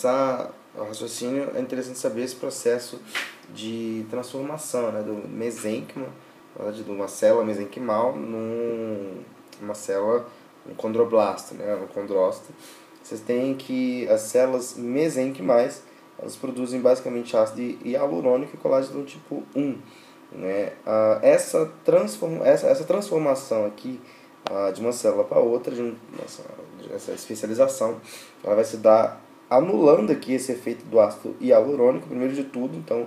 começar o raciocínio, é interessante saber esse processo de transformação, né, do mesênquima, de uma célula mesenquimal numa célula, um condroblasto, né, um condrócito. Vocês têm que as células mesenquimais, elas produzem basicamente ácido hialurônico e colágeno do tipo 1. Né? Essa transformação aqui de uma célula para outra, essa especialização, ela vai se dar anulando aqui esse efeito do ácido hialurônico, primeiro de tudo, então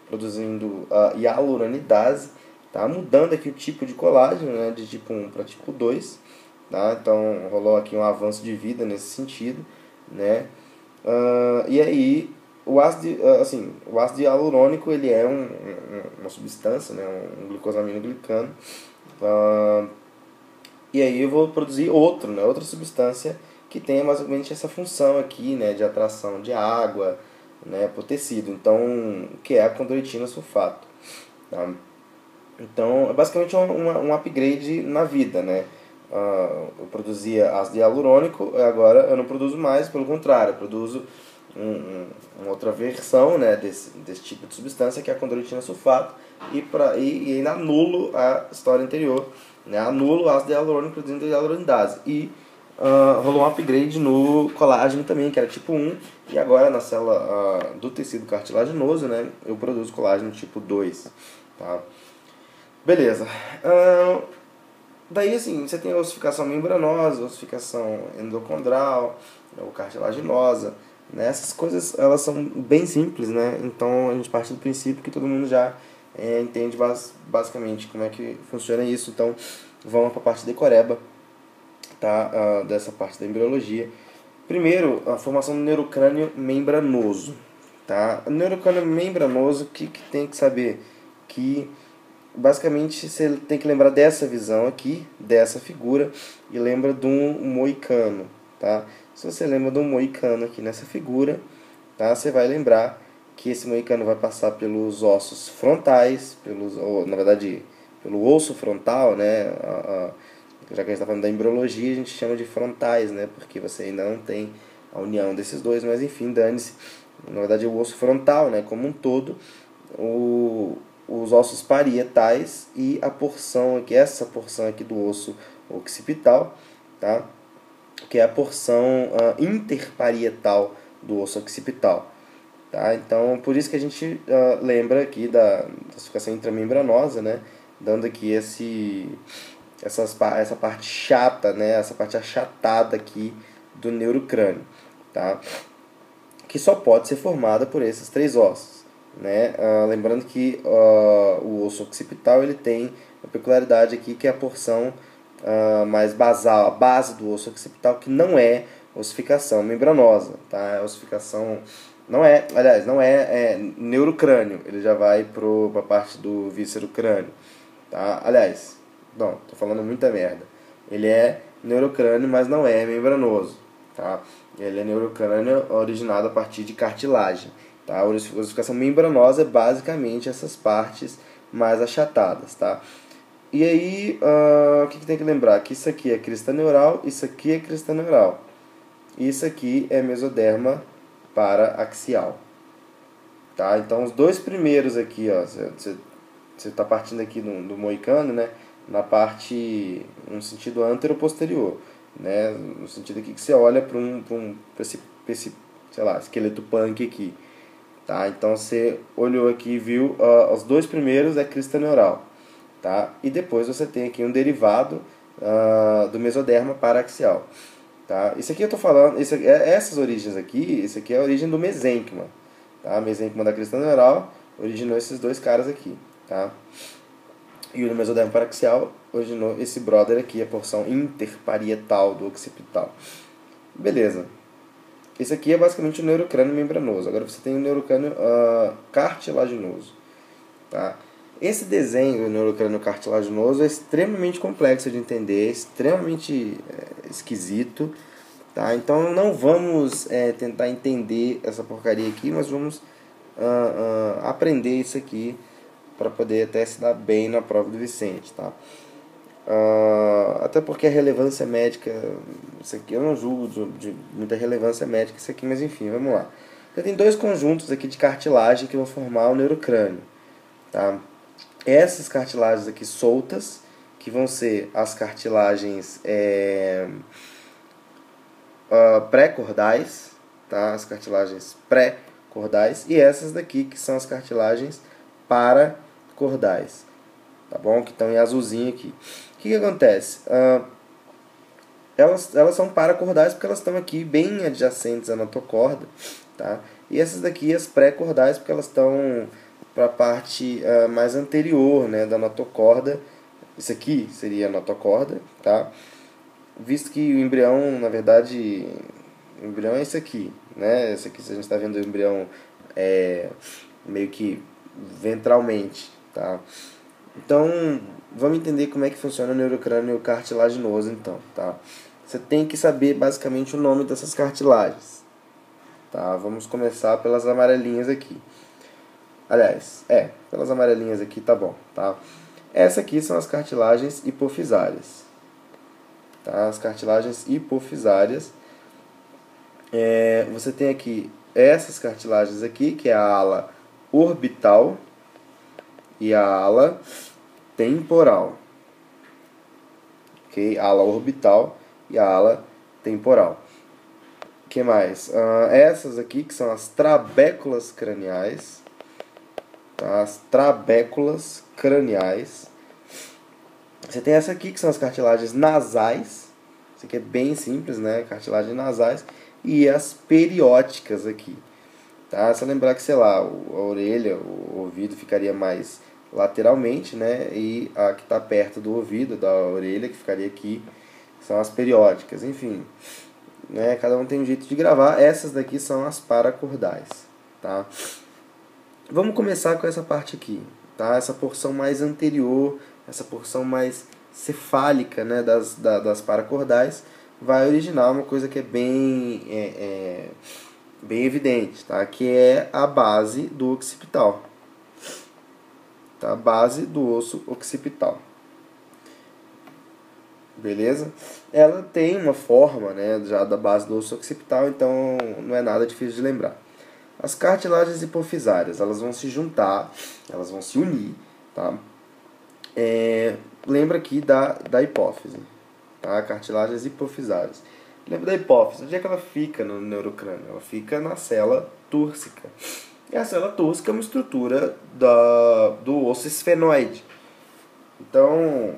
produzindo a hialuronidase, tá? Mudando aqui o tipo de colágeno, né? De tipo 1 para tipo 2, tá? Então rolou aqui um avanço de vida nesse sentido, né? E aí o ácido hialurônico, ele é uma substância, né? Um glucosaminoglicano, e aí eu vou produzir outra substância que tenha basicamente essa função aqui, né, de atração de água, né, para o tecido, então, que é a condroitina sulfato, tá? Então, é basicamente um upgrade na vida, né? Eu produzia ácido hialurônico, agora eu não produzo mais, pelo contrário, eu produzo uma outra versão, né, desse tipo de substância, que é a condroitina sulfato, e ainda anulo a história anterior, né? Anulo o ácido hialurônico produzindo hialuronidase. E rolou um upgrade no colágeno também, que era tipo 1, e agora na célula do tecido cartilaginoso, né, eu produzo colágeno tipo 2. Tá? Beleza. Daí assim, você tem a ossificação membranosa, ossificação endocondral, ou cartilaginosa, né? Essas coisas, elas são bem simples, né? Então a gente parte do princípio que todo mundo já entende basicamente como é que funciona isso. Então vamos para a parte decoreba, tá? Dessa parte da embriologia. Primeiro, a formação do neurocrânio membranoso, tá? O neurocrânio membranoso, o que tem que saber? Que basicamente você tem que lembrar dessa visão aqui, dessa figura, e lembra de um moicano, tá? Se você lembra de um moicano aqui nessa figura, tá? Você vai lembrar que esse moicano vai passar pelos ossos frontais, na verdade, pelo osso frontal, né? Já que a gente está falando da embriologia, a gente chama de frontais, né? Porque você ainda não tem a união desses dois, mas enfim, dane-se. Na verdade, o osso frontal, né? Como um todo, os ossos parietais e a porção aqui, essa porção aqui do osso occipital, tá? Que é a porção interparietal do osso occipital, tá? Então, por isso que a gente lembra aqui da ossificação intramembranosa, né? Dando aqui essa parte chata, né? Essa parte achatada aqui do neurocrânio, tá? Que só pode ser formada por esses três ossos, né? Lembrando que o osso occipital, ele tem uma peculiaridade aqui, que é a porção mais basal, a base do osso occipital, que não é ossificação membranosa, tá? A ossificação não é neurocrânio, ele já vai para a parte do víscero crânio, tá? Aliás, não, tô falando muita merda. Ele é neurocrânio, mas não é membranoso, tá? Ele é neurocrânio originado a partir de cartilagem, tá? A ossificação membranosa é basicamente essas partes mais achatadas, tá? E aí, o que tem que lembrar? Que isso aqui é crista neural, isso aqui é crista neural. Isso aqui é mesoderma paraaxial, tá? Então, os dois primeiros aqui, ó, você está partindo aqui do moicano, né? Na parte, no sentido anteroposterior, né? No sentido aqui que você olha para esse, sei lá, esqueleto punk aqui, tá? Então você olhou aqui e viu os dois primeiros é crista neural, tá? E depois você tem aqui um derivado do mesoderma paraaxial, tá? Isso aqui eu tô falando, essas origens aqui, isso aqui é a origem do mesênquima, tá? Mesênquima da crista neural originou esses dois caras aqui, tá? E o mesoderma paraaxial originou esse brother aqui, a porção interparietal do occipital. Beleza. Esse aqui é basicamente o neurocrânio membranoso. Agora você tem o neurocrânio cartilaginoso, tá? Esse desenho do neurocrânio cartilaginoso é extremamente complexo de entender, extremamente esquisito, tá? Então não vamos tentar entender essa porcaria aqui, mas vamos aprender isso aqui para poder até se dar bem na prova do Vicente, tá? Até porque a relevância médica, isso aqui eu não julgo de muita relevância médica isso aqui, mas enfim, vamos lá. Você tem dois conjuntos aqui de cartilagem que vão formar o neurocrânio, tá? Essas cartilagens aqui soltas, que vão ser as cartilagens pré-cordais, tá? As cartilagens pré-cordais, e essas daqui que são as cartilagens paracordais, tá bom? Que estão em azulzinho aqui. O que acontece? Elas são paracordais porque elas estão aqui bem adjacentes à notocorda, tá? E essas daqui as pré-cordais porque elas estão para a parte mais anterior, né, da notocorda. Isso aqui seria a notocorda, tá? Visto que o embrião, na verdade, o embrião é esse aqui, né? Esse aqui, se a gente está vendo o embrião meio que ventralmente, tá? Então, vamos entender como é que funciona o neurocrânio cartilaginoso, então, tá? Você tem que saber basicamente o nome dessas cartilagens, tá? Vamos começar pelas amarelinhas aqui. Aliás, pelas amarelinhas aqui tá bom, tá? Essas aqui são as cartilagens hipofisárias, tá? As cartilagens hipofisárias. Você tem aqui essas cartilagens aqui, que é a ala orbital e a ala temporal, ok? A ala orbital e a ala temporal. O que mais? Essas aqui que são as trabéculas craniais, tá? As trabéculas craniais. Você tem essa aqui que são as cartilagens nasais. Isso aqui é bem simples, né? Cartilagens nasais. E as perióticas aqui, tá? Só lembrar que, sei lá, a orelha, o ouvido ficaria mais lateralmente, né? E a que está perto do ouvido, da orelha, que ficaria aqui, são as periódicas. Enfim, né? Cada um tem um jeito de gravar. Essas daqui são as paracordais, tá? Vamos começar com essa parte aqui, tá? Essa porção mais anterior, essa porção mais cefálica, né, das paracordais, vai originar uma coisa que é bem evidente, tá? Que é a base do occipital, tá? A base do osso occipital. Beleza? Ela tem uma forma, né, já da base do osso occipital, então não é nada difícil de lembrar. As cartilagens hipofisárias, elas vão se juntar, elas vão se unir, tá? Lembra aqui da hipófise, tá? Cartilagens hipofisárias. Lembra da hipófise? Onde é que ela fica no neurocrânio? Ela fica na célula túrcica. E a célula túrcica é uma estrutura do osso esfenoide. Então,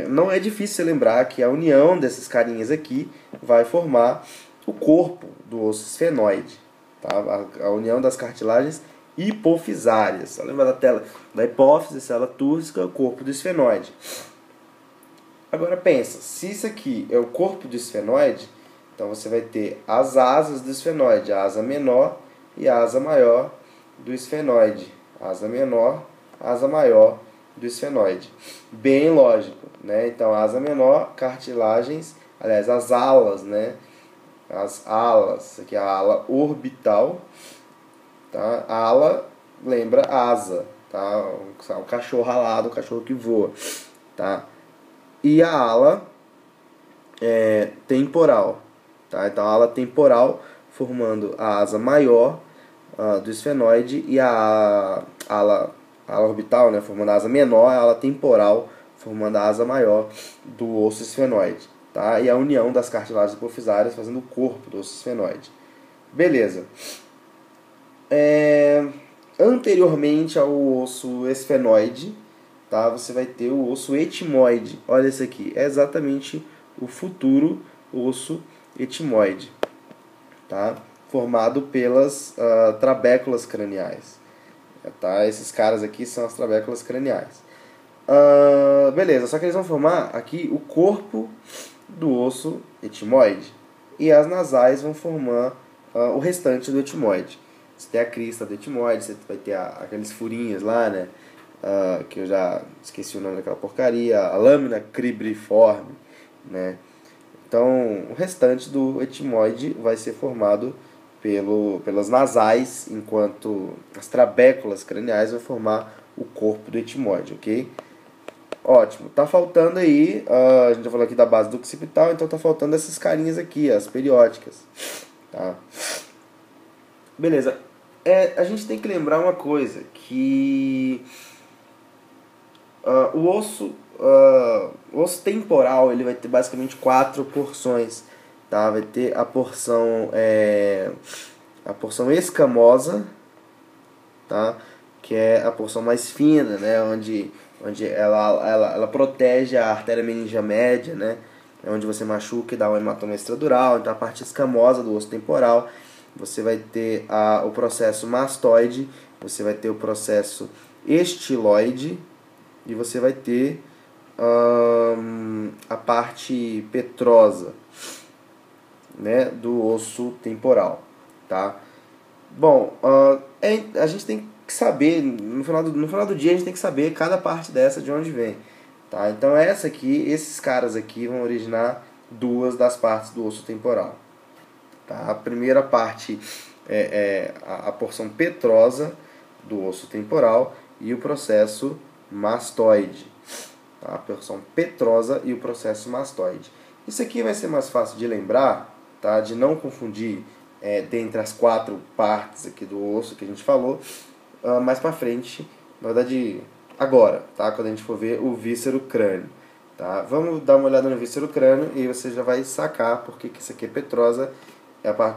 não é difícil você lembrar que a união desses carinhas aqui vai formar o corpo do osso esfenoide, tá? A união das cartilagens hipofisárias. Só lembra da hipófise, célula túrcica, o corpo do esfenoide. Agora pensa, se isso aqui é o corpo do esfenoide, então você vai ter as asas do esfenoide, a asa menor e a asa maior do esfenoide. Asa menor, asa maior do esfenoide. Bem lógico, né? Então, asa menor, cartilagens, aliás, as alas, né? As alas, aqui é a ala orbital, tá? A ala lembra asa, tá? O cachorro alado, o cachorro que voa, tá? E a ala temporal, tá? Então, a ala temporal formando a asa maior do esfenoide e a ala orbital, né, formando a asa menor, a ala temporal formando a asa maior do osso esfenoide, tá? E a união das cartilagens hipofisárias fazendo o corpo do osso esfenoide. Beleza. Anteriormente ao osso esfenoide, tá, você vai ter o osso etimoide. Olha esse aqui, é exatamente o futuro osso etimoide, tá? Formado pelas trabéculas craniais, tá? Esses caras aqui são as trabéculas craniais. Beleza, só que eles vão formar aqui o corpo do osso etimoide e as nasais vão formar o restante do etimoide. Você tem a crista do etimoide, você vai ter aqueles furinhos lá, né? Que eu já esqueci o nome daquela porcaria, a lâmina cribriforme, né? Então, o restante do etimoide vai ser formado pelas nasais, enquanto as trabéculas craniais vão formar o corpo do etimoide, ok? Ótimo. Tá faltando aí, a gente já falou aqui da base do occipital, então tá faltando essas carinhas aqui, as periódicas. Tá? Beleza. A gente tem que lembrar uma coisa, que o osso temporal ele vai ter basicamente 4 porções. Tá? Vai ter a porção escamosa, tá? Que é a porção mais fina, né? onde ela protege a artéria meningeal média, né? É onde você machuca e dá um hematoma extradural. Então a parte escamosa do osso temporal, você vai ter o processo mastoide, você vai ter o processo estiloide e você vai ter a parte petrosa, né, do osso temporal, tá? Bom, a gente tem que saber, no final do dia a gente tem que saber cada parte dessa de onde vem, tá? Então esses caras aqui vão originar 2 das partes do osso temporal, tá? A primeira parte é a porção petrosa do osso temporal e o processo mastoide, tá? A porção petrosa e o processo mastoide. Isso aqui vai ser mais fácil de lembrar, tá? De não confundir dentre as 4 partes aqui do osso que a gente falou, mais pra frente, na verdade agora, tá? Quando a gente for ver o víscero crânio, tá? Vamos dar uma olhada no víscero crânio e você já vai sacar porque que isso aqui é petrosa,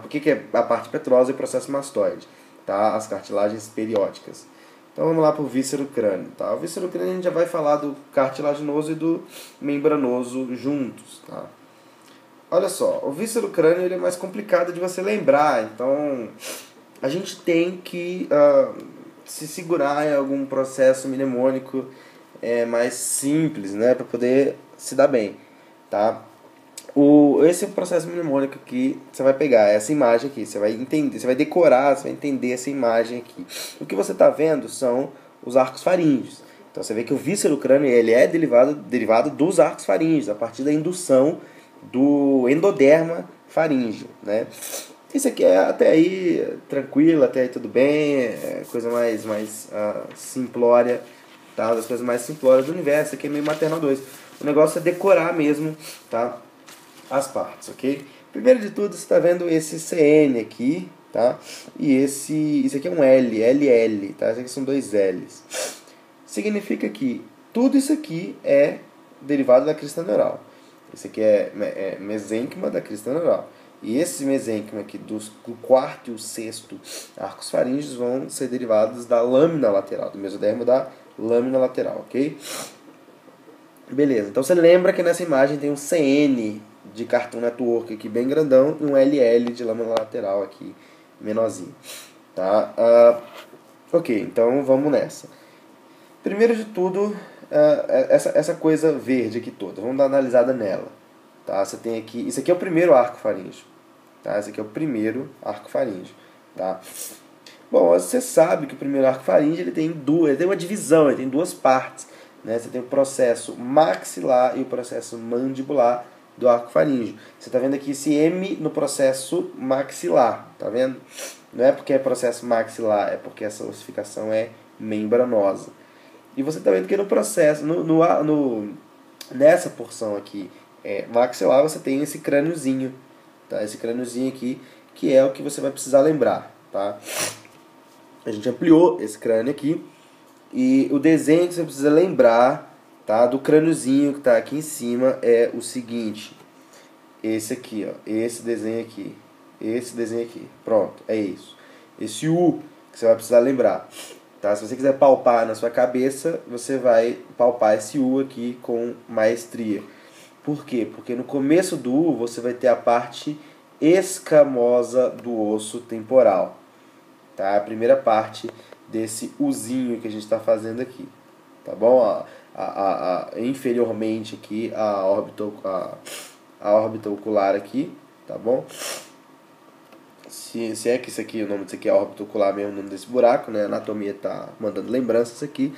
porque que é a parte petrosa e o processo mastoide, tá? As cartilagens periódicas. Então vamos lá para o víscero crânio, tá? O víscero crânio a gente já vai falar do cartilaginoso e do membranoso juntos, tá? Olha só, o víscero crânio ele é mais complicado de você lembrar, então a gente tem que se segurar em algum processo mnemônico mais simples, né, para poder se dar bem, tá? Esse processo mnemônico aqui, você vai pegar essa imagem aqui, você vai entender, você vai decorar, você vai entender essa imagem aqui. O que você está vendo são os arcos faríngeos. Então você vê que o víscero crânio ele é derivado dos arcos faríngeos, a partir da indução do endoderma faríngeo, né? Isso aqui é até aí tranquilo, até aí tudo bem, é coisa mais simplória, tá? Uma das coisas mais simplórias do universo. Isso aqui é meio maternal 2. O negócio é decorar mesmo, tá? As partes, ok? Primeiro de tudo, você está vendo esse CN aqui, tá? E isso aqui é um LL, tá? Isso aqui são 2 L's. Significa que tudo isso aqui é derivado da crista neural. Esse aqui é mesênquima da crista neural. E esse mesênquima aqui do 4º e o 6º arcos faríngeos vão ser derivados da lâmina lateral, do mesodermo da lâmina lateral, ok? Beleza, então você lembra que nessa imagem tem um CN de Cartoon Network aqui bem grandão e um LL de lâmina lateral aqui menorzinho, tá? Ok, então vamos nessa. Primeiro de tudo, essa coisa verde aqui toda, vamos dar uma analisada nela, tá? Você tem aqui, isso aqui é o primeiro arco faríngeo, tá? Esse aqui é o primeiro arco faríngeo, tá? Bom, você sabe que o primeiro arco faríngeo ele tem uma divisão, ele tem 2 partes, né? Você tem o processo maxilar e o processo mandibular do arco faríngeo. Você está vendo aqui esse M no processo maxilar, tá vendo? Não é porque é processo maxilar, é porque essa ossificação é membranosa. E você está vendo que no processo, nessa porção aqui maxilar, você tem esse crâniozinho, tá? Esse crâniozinho aqui, que é o que você vai precisar lembrar, tá? A gente ampliou esse crânio aqui, e o desenho que você precisa lembrar, tá, do crâniozinho que está aqui em cima é o seguinte. Esse aqui, ó, esse desenho aqui, pronto, é isso. Esse U que você vai precisar lembrar, tá? Se você quiser palpar na sua cabeça, você vai palpar esse U aqui com maestria. Por quê? Porque no começo do U você vai ter a parte escamosa do osso temporal, tá? A primeira parte desse Uzinho que a gente está fazendo aqui, tá bom? Inferiormente aqui a órbita ocular aqui, tá bom? Se é que isso aqui, o nome disso aqui é órbita ocular mesmo, o nome desse buraco, né? A anatomia tá mandando lembranças aqui.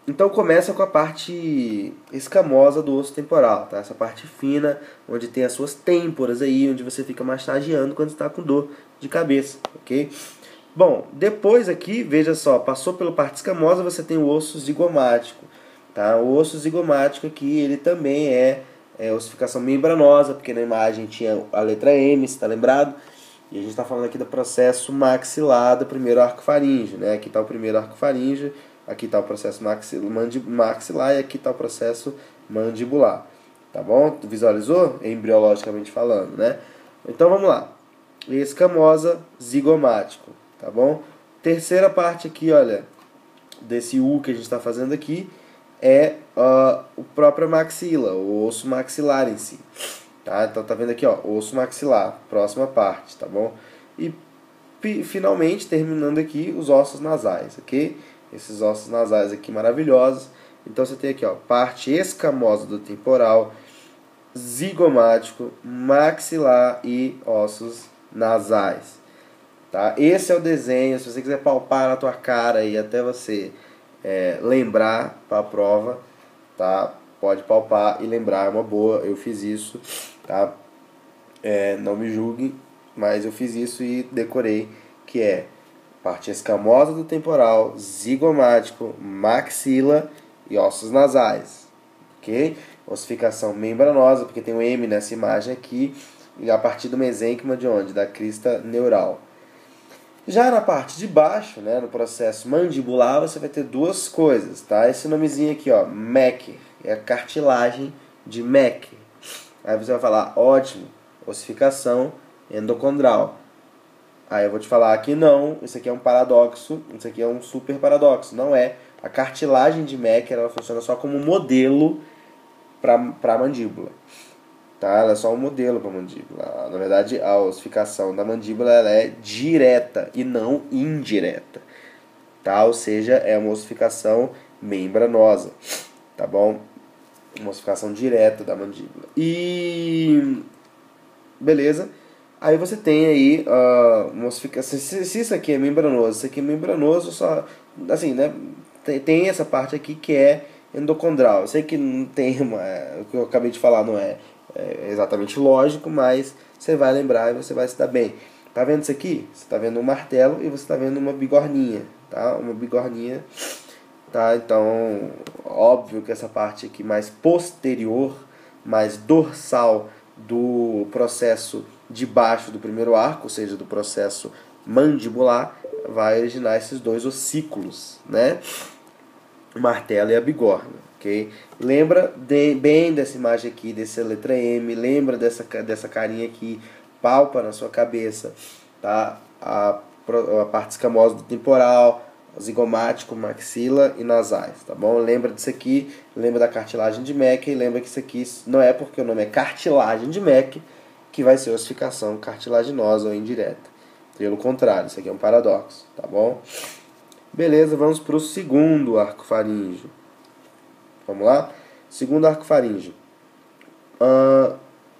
Então começa com a parte escamosa do osso temporal, tá? Essa parte fina, onde tem as suas têmporas aí, onde você fica massageando quando está com dor de cabeça, ok? Bom, depois aqui, veja só, passou pela parte escamosa, você tem o osso zigomático. Tá? O osso zigomático aqui, ele também é ossificação membranosa, porque na imagem tinha a letra M, se está lembrado? E a gente está falando aqui do processo maxilar do primeiro arco faríngeo, né? Aqui está o primeiro arco faríngeo, aqui está o processo maxilar e aqui está o processo mandibular. Tá bom? Visualizou? Embriologicamente falando, né? Então vamos lá. Escamosa, zigomático, tá bom? Terceira parte aqui, olha, desse U que a gente está fazendo aqui é o próprio maxila, o osso maxilar em si. Tá? Então tá vendo aqui, ó, osso maxilar, próxima parte, tá bom? E finalmente terminando aqui os ossos nasais, ok? Esses ossos nasais aqui maravilhosos. Então você tem aqui, ó, parte escamosa do temporal, zigomático, maxilar e ossos nasais. Tá? Esse é o desenho. Se você quiser palpar na tua cara e até você lembrar para a prova, tá? Pode palpar e lembrar, é uma boa. Eu fiz isso, tá? Não me julguem, mas eu fiz isso e decorei, que é parte escamosa do temporal, zigomático, maxila e ossos nasais, ok? Ossificação membranosa, porque tem um M nessa imagem aqui, e a partir do mesênquima de onde? Da crista neural. Já na parte de baixo, né, no processo mandibular, você vai ter duas coisas, tá? Esse nomezinho aqui, ó, Mecker, é a cartilagem de Mecker. Aí você vai falar, ótimo, ossificação endocondral. Aí eu vou te falar que não, isso aqui é um paradoxo, isso aqui é um super paradoxo. Não é. A cartilagem de Mecker, ela funciona só como modelo para a mandíbula. Tá? Ela é só um modelo para a mandíbula. Na verdade, a ossificação da mandíbula ela é direta e não indireta. Tá? Ou seja, é uma ossificação membranosa. Tá bom? Uma ossificação direta da mandíbula. E beleza. Aí você tem aí uma ossificação. Se isso aqui é membranoso, isso aqui é membranoso, só assim, né? Tem essa parte aqui que é endocondral. Eu sei que não tem o que eu acabei de falar não é exatamente lógico, mas você vai lembrar e você vai se dar bem. Tá vendo isso aqui? Você tá vendo um martelo e você tá vendo uma bigorninha, tá? Uma bigorninha, tá? Então, óbvio que essa parte aqui mais posterior, mais dorsal do processo de baixo do primeiro arco, ou seja, do processo mandibular, vai originar esses dois ossículos, né? O martelo e a bigorna, ok? Lembra bem dessa imagem aqui, dessa letra M, lembra dessa carinha aqui, palpa na sua cabeça, tá? A parte escamosa do temporal, zigomático, maxila e nasais, tá bom? Lembra disso aqui, lembra da cartilagem de Meck, lembra que isso aqui não é porque o nome é cartilagem de Meck que vai ser ossificação cartilaginosa ou indireta. Pelo contrário, isso aqui é um paradoxo, tá bom? Beleza, vamos para o segundo arco faríngeo. Vamos lá? Segundo arco faríngeo.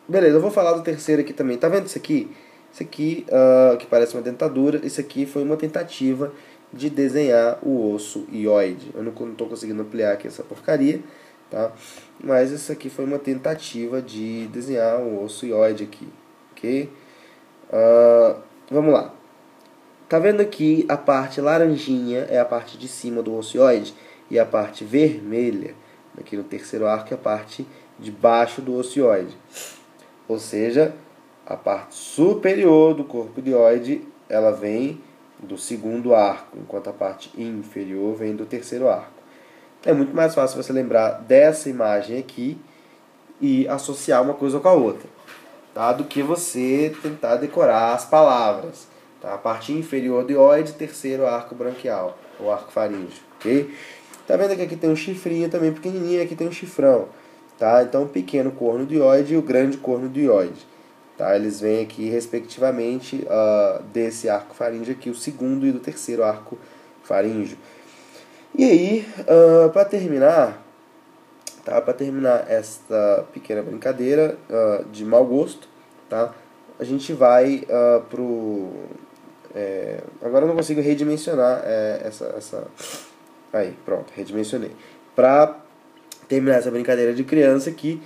Beleza, eu vou falar do terceiro aqui também. Tá vendo isso aqui? Isso aqui, que parece uma dentadura, isso aqui foi uma tentativa de desenhar o osso hioide. Eu não estou conseguindo ampliar aqui essa porcaria, tá? Mas isso aqui foi uma tentativa de desenhar o osso hioide aqui, ok? Vamos lá. Tá vendo aqui a parte laranjinha é a parte de cima do osso hioide e a parte vermelha, aqui no terceiro arco, é a parte de baixo do osso hioide. Ou seja, a parte superior do corpo hioide, ela vem do segundo arco, enquanto a parte inferior vem do terceiro arco. É muito mais fácil você lembrar dessa imagem aqui e associar uma coisa com a outra, tá? Do que você tentar decorar as palavras. Tá? A parte inferior do hioide, terceiro arco branquial, ou arco faríngeo, ok? Tá vendo que aqui tem um chifrinho também pequenininho, aqui tem um chifrão, tá? Então o pequeno corno do hioide e o grande corno do hioide, tá? Eles vêm aqui respectivamente desse arco faríngeo aqui, o segundo e do terceiro arco faríngeo. E aí, para terminar, tá? Para terminar essa pequena brincadeira de mau gosto, tá? A gente vai agora eu não consigo redimensionar essa. Aí, pronto, redimensionei. Para terminar essa brincadeira de criança aqui,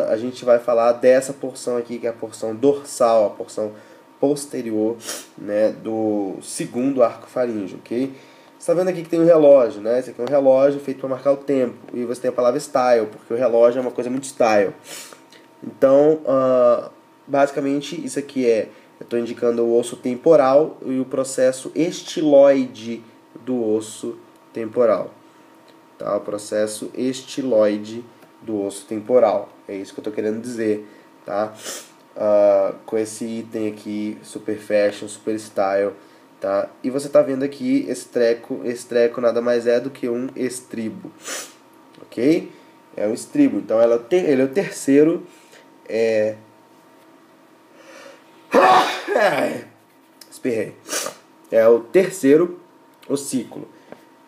a gente vai falar dessa porção aqui, que é a porção dorsal, a porção posterior, né, do segundo arco faríngeo, ok? Você está vendo aqui que tem um relógio, né? Esse aqui é um relógio feito para marcar o tempo. E você tem a palavra style, porque o relógio é uma coisa muito style. Então, basicamente, isso aqui eu estou indicando o osso temporal e o processo estiloide do osso temporal. Tá? O processo estiloide do osso temporal. É isso que eu estou querendo dizer. Tá? Com esse item aqui, super fashion, super style. Tá? E você está vendo aqui esse treco nada mais é do que um estribo. Ok? É um estribo. Então ele é o terceiro. Espirrei. É o terceiro ossículo.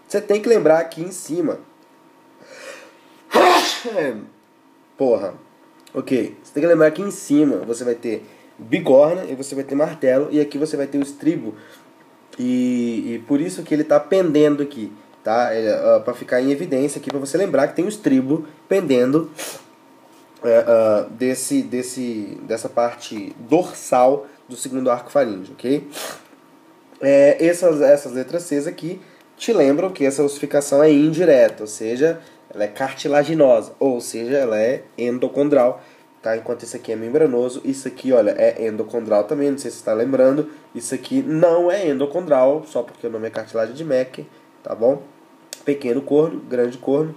Você tem que lembrar aqui em cima. Porra. Ok. Você tem que lembrar aqui em cima você vai ter bigorna e você vai ter martelo. E aqui você vai ter o estribo. E por isso que ele está pendendo aqui. Tá? Para ficar em evidência aqui, para você lembrar que tem o estribo pendendo dessa parte dorsal do segundo arco faríngeo, ok? Essas letras C aqui te lembram que essa ossificação é indireta, ou seja, ela é cartilaginosa, ou seja, ela é endocondral, tá? Enquanto isso aqui é membranoso, isso aqui, olha, é endocondral também, não sei se você está lembrando, isso aqui não é endocondral, só porque o nome é cartilagem de Mecke, tá bom? Pequeno corno, grande corno,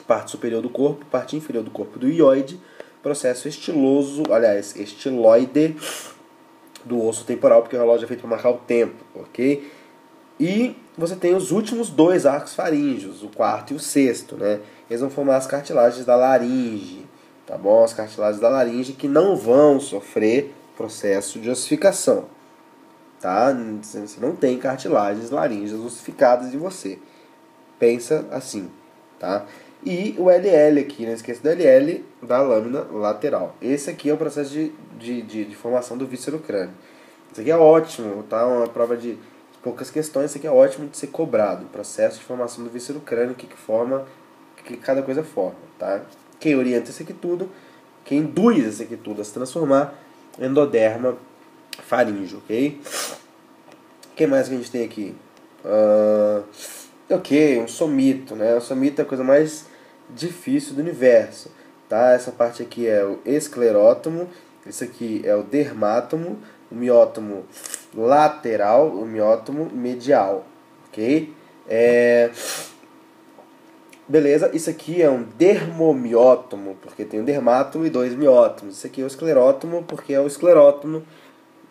parte superior do corpo, parte inferior do corpo do hioide, processo estiloide do osso temporal, porque o relógio é feito para marcar o tempo, ok? E você tem os últimos dois arcos faríngeos, o quarto e o sexto, né? Eles vão formar as cartilagens da laringe, tá bom? As cartilagens da laringe que não vão sofrer processo de ossificação, tá? Você não tem cartilagens laríngeas ossificadas em você. Pensa assim, tá? E o LL aqui, não esqueça do LL da lâmina lateral. Esse aqui é o processo de formação do víscero crânio. Isso aqui é ótimo, tá? Uma prova de poucas questões, isso aqui é ótimo de ser cobrado. Processo de formação do víscero crânio, o que forma, que cada coisa forma, tá? Quem orienta isso aqui tudo, quem induz isso aqui tudo a se transformar, endoderma faríngeo, ok? O que mais que a gente tem aqui? Ok, um somito, né? O somito é a coisa mais difícil do universo, tá? Essa parte aqui é o esclerótomo, isso aqui é o dermátomo, o miótomo lateral, o miótomo medial, ok? Beleza, isso aqui é um dermomiótomo, porque tem um dermátomo e dois miótomos. Isso aqui é o esclerótomo, porque é o esclerótomo,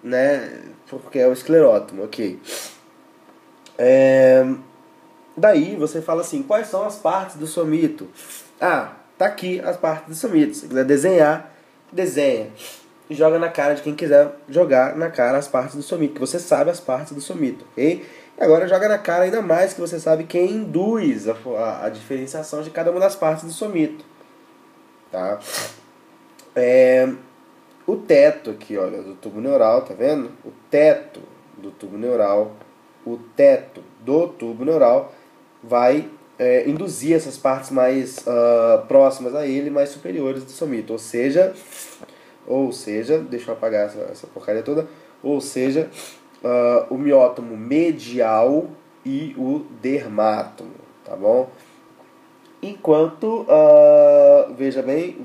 né? Porque é o esclerótomo, ok. Daí você fala assim, quais são as partes do somito? Tá aqui as partes do somito. Se você quiser desenhar, desenha. E joga na cara de quem quiser jogar na cara as partes do somito, que você sabe as partes do somito, ok? E agora joga na cara ainda mais que você sabe quem induz a diferenciação de cada uma das partes do somito. Tá? O teto aqui, olha, do tubo neural, tá vendo? O teto do tubo neural, vai induzir essas partes mais próximas a ele, mais superiores do somito. Ou seja, deixa eu apagar essa porcaria toda. Ou seja, o miótomo medial e o dermátomo, tá bom? Enquanto, veja bem,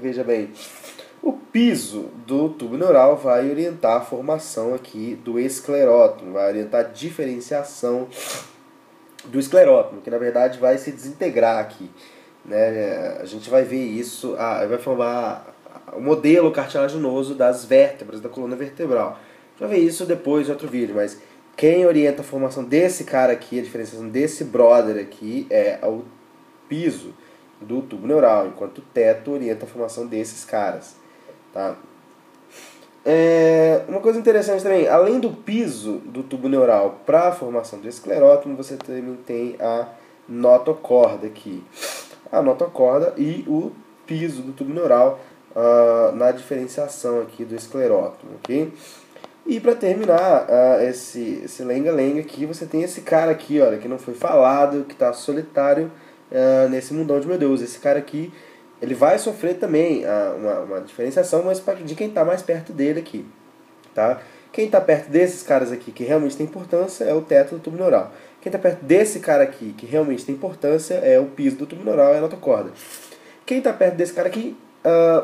o piso do tubo neural vai orientar a formação aqui do esclerótomo, vai orientar a diferenciação do esclerótomo, que na verdade vai se desintegrar aqui, né? A gente vai ver isso, vai formar o modelo cartilaginoso das vértebras da coluna vertebral. A gente vai ver isso depois em outro vídeo, mas quem orienta a formação desse cara aqui, a diferenciação desse brother aqui, é o piso do tubo neural, enquanto o teto orienta a formação desses caras, tá? Uma coisa interessante também, além do piso do tubo neural para a formação do esclerótomo, você também tem a notocorda aqui. A notocorda e o piso do tubo neural na diferenciação aqui do esclerótomo, ok? E para terminar esse lenga-lenga aqui, você tem esse cara aqui, olha, que não foi falado, que está solitário nesse mundão de meu Deus. Esse cara aqui, ele vai sofrer também uma diferenciação, mas de quem está mais perto dele aqui, tá? Quem está perto desses caras aqui que realmente tem importância é o teto do tubo neural. Quem está perto desse cara aqui que realmente tem importância é o piso do tubo neural e a notocorda. Quem está perto desse cara aqui,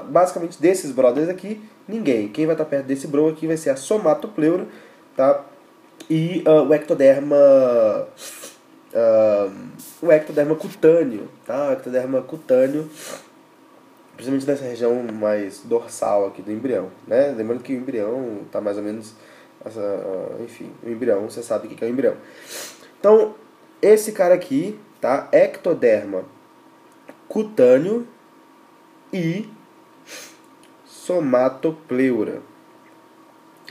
basicamente desses brothers aqui, ninguém. Quem vai estar perto desse bro aqui vai ser a somatopleura, tá? E o ectoderma cutâneo, tá? O ectoderma cutâneo, principalmente nessa região mais dorsal aqui do embrião, né? Lembrando que o embrião está mais ou menos, enfim, o embrião, você sabe o que é o embrião. Então, esse cara aqui, tá? Ectoderma cutâneo e somatopleura.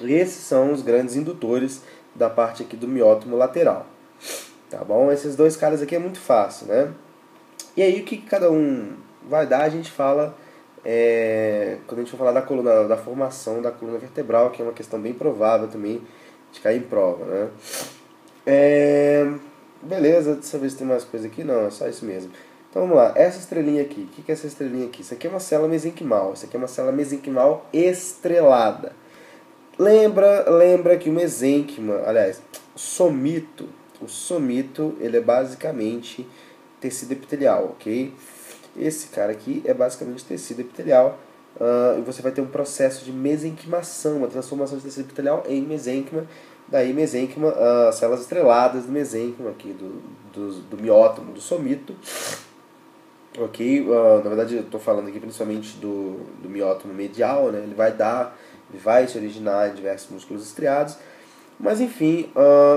Esses são os grandes indutores da parte aqui do miótomo lateral. Tá bom? Esses dois caras aqui é muito fácil, né? E aí o que cada um vai dar, a gente fala quando a gente for falar da coluna, da formação da coluna vertebral, que é uma questão bem provável também de cair em prova, né? Beleza, deixa eu ver se tem mais coisa aqui. Não, é só isso mesmo. Então vamos lá, essa estrelinha aqui, o que é essa estrelinha aqui? Isso aqui é uma célula mesenquimal, isso aqui é uma célula mesenquimal estrelada. Lembra que o mesênquima, aliás, o somito, ele é basicamente tecido epitelial, ok? Esse cara aqui é basicamente tecido epitelial, e você vai ter um processo de mesenquimação, uma transformação de tecido epitelial em mesênquima. Daí mesênquima, células estreladas do mesênquima aqui, do miótomo, do somito. Ok? Na verdade eu estou falando aqui principalmente do miótomo medial, né? Ele vai se originar em diversos músculos estriados. Mas enfim,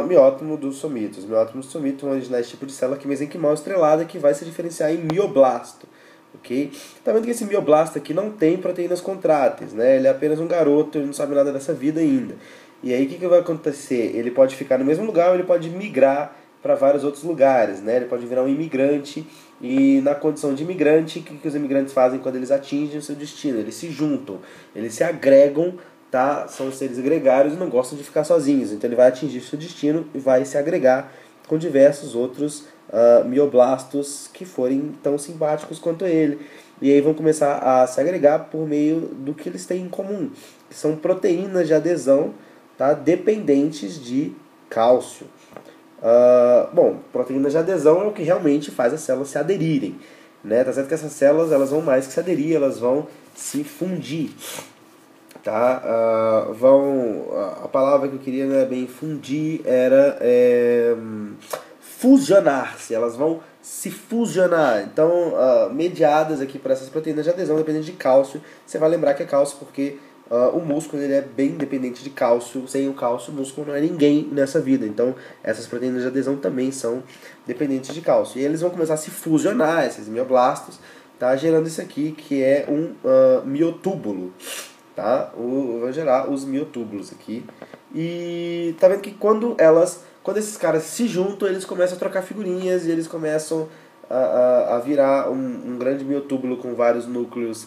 miótomo do somito. Os miótomos do somito vão originar esse tipo de célula aqui mesenquimal estrelada que vai se diferenciar em mioblasto. Ok? Tá vendo que esse mioblasto aqui não tem proteínas contráteis, né? Ele é apenas um garoto, ele não sabe nada dessa vida ainda. E aí o que vai acontecer? Ele pode ficar no mesmo lugar ou ele pode migrar para vários outros lugares, né? Ele pode virar um imigrante, e na condição de imigrante, o que os imigrantes fazem quando eles atingem o seu destino? Eles se juntam, eles se agregam, tá? São seres gregários e não gostam de ficar sozinhos, então ele vai atingir o seu destino e vai se agregar com diversos outros mioblastos que forem tão simpáticos quanto ele. E aí vão começar a se agregar por meio do que eles têm em comum, que são proteínas de adesão, tá? Dependentes de cálcio. Bom, proteínas de adesão é o que realmente faz as células se aderirem, né? Tá certo que essas células elas vão mais que se aderir, elas vão se fundir, tá? A palavra que eu queria não é bem fundir, era fusionar-se, elas vão se fusionar. Então, mediadas aqui por essas proteínas de adesão, dependendo de cálcio. Você vai lembrar que é cálcio porque o músculo ele é bem dependente de cálcio. Sem o cálcio, o músculo não é ninguém nessa vida. Então, essas proteínas de adesão também são dependentes de cálcio. E eles vão começar a se fusionar, esses mioblastos, tá? Gerando isso aqui, que é um miotúbulo. Tá? Vão gerar os miotúbulos aqui. E tá vendo que quando esses caras se juntam, eles começam a trocar figurinhas e eles começam a virar um grande miotúbulo com vários núcleos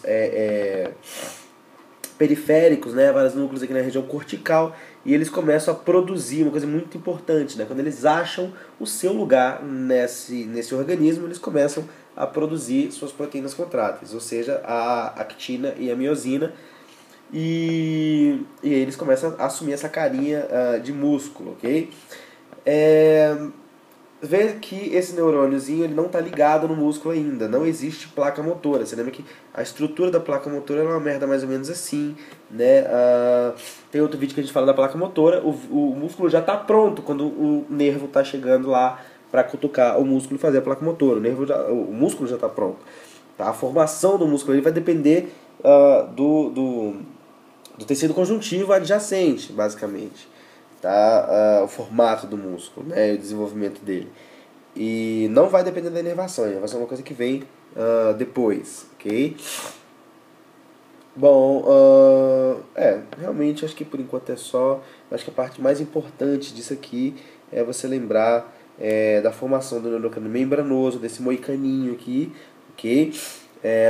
periféricos, né? Vários núcleos aqui na região cortical, e eles começam a produzir uma coisa muito importante, né? Quando eles acham o seu lugar nesse organismo, eles começam a produzir suas proteínas contráteis, ou seja, a actina e a miosina, e aí eles começam a assumir essa carinha de músculo, ok? Vê que esse neurôniozinho ele não está ligado no músculo ainda, não existe placa motora. Você lembra que a estrutura da placa motora é uma merda mais ou menos assim, né? Tem outro vídeo que a gente fala da placa motora. O músculo já está pronto quando o nervo está chegando lá para cutucar o músculo e fazer a placa motora. O músculo já está pronto, tá? A formação do músculo ele vai depender do tecido conjuntivo adjacente, basicamente. Tá? O formato do músculo, né? O desenvolvimento dele. E não vai depender da inervação. A inervação é uma coisa que vem depois, ok? Bom, realmente acho que por enquanto é só. Acho que a parte mais importante disso aqui é você lembrar da formação do neurocânio membranoso, desse moicaninho aqui, ok?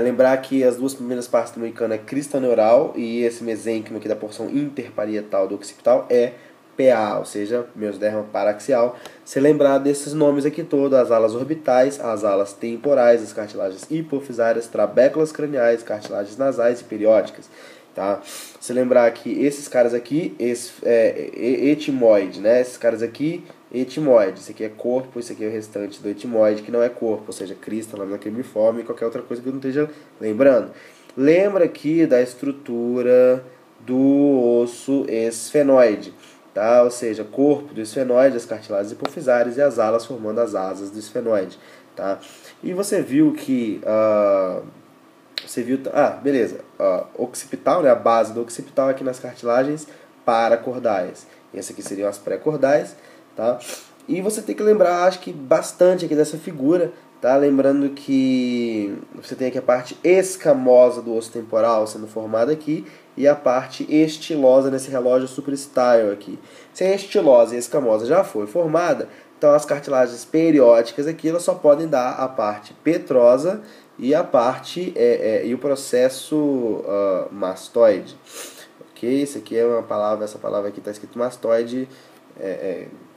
Lembrar que as duas primeiras partes do moicano é crista neural e esse mesênquima aqui da porção interparietal do occipital é PA, ou seja, mesoderma paraxial. Se lembrar desses nomes aqui todos, as alas orbitais, as alas temporais, as cartilagens hipofisárias, trabéculas craniais, cartilagens nasais e periódicas. tá? Se lembrar que esses caras aqui, etimoide, né? Esses caras aqui, etimoide. Esse aqui é corpo, esse aqui é o restante do etimoide, que não é corpo, ou seja, crista, lâmina cremiforme e qualquer outra coisa que eu não esteja lembrando. Lembra aqui da estrutura do osso esfenoide, tá? Ou seja, corpo do esfenoide, as cartilagens hipofisárias e as alas formando as asas do esfenoide, tá? E você viu que beleza. Occipital, né, a base do occipital aqui nas cartilagens paracordais. Esse aqui seriam as pré-cordais, tá? E você tem que lembrar, acho que bastante aqui dessa figura, tá? Lembrando que você tem aqui a parte escamosa do osso temporal sendo formada aqui e a parte estilosa nesse relógio superstyle aqui. Se a estilosa e a escamosa já foi formada, então as cartilagens periódicas aqui elas só podem dar a parte petrosa e a parte e o processo mastoide. Ok? Isso aqui é uma palavra, essa palavra aqui está escrito mastoide,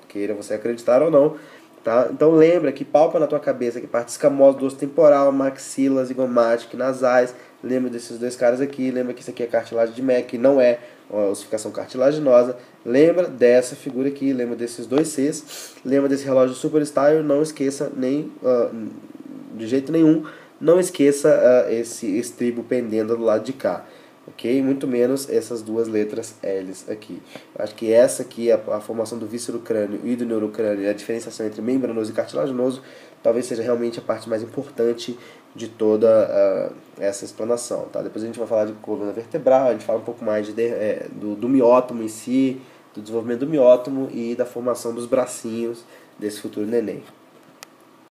queira você acreditar ou não. Tá? Então lembra que palpa na tua cabeça que parte escamosa do osso temporal, maxila, zigomática e nasais. Lembra desses dois caras aqui. Lembra que isso aqui é cartilagem de Mecke, que não é uma ossificação cartilaginosa. Lembra dessa figura aqui, lembra desses dois Cs. Lembra desse relógio superstyle. Não esqueça nem de jeito nenhum. Não esqueça esse estribo pendendo do lado de cá. Ok? Muito menos essas duas letras L's aqui. Acho que essa aqui, a formação do víscero crânio e do neurocrânio, e a diferenciação entre membranoso e cartilaginoso, talvez seja realmente a parte mais importante de toda essa explanação. Tá? Depois a gente vai falar de coluna vertebral, a gente fala um pouco mais do miótomo em si, do desenvolvimento do miótomo e da formação dos bracinhos desse futuro neném.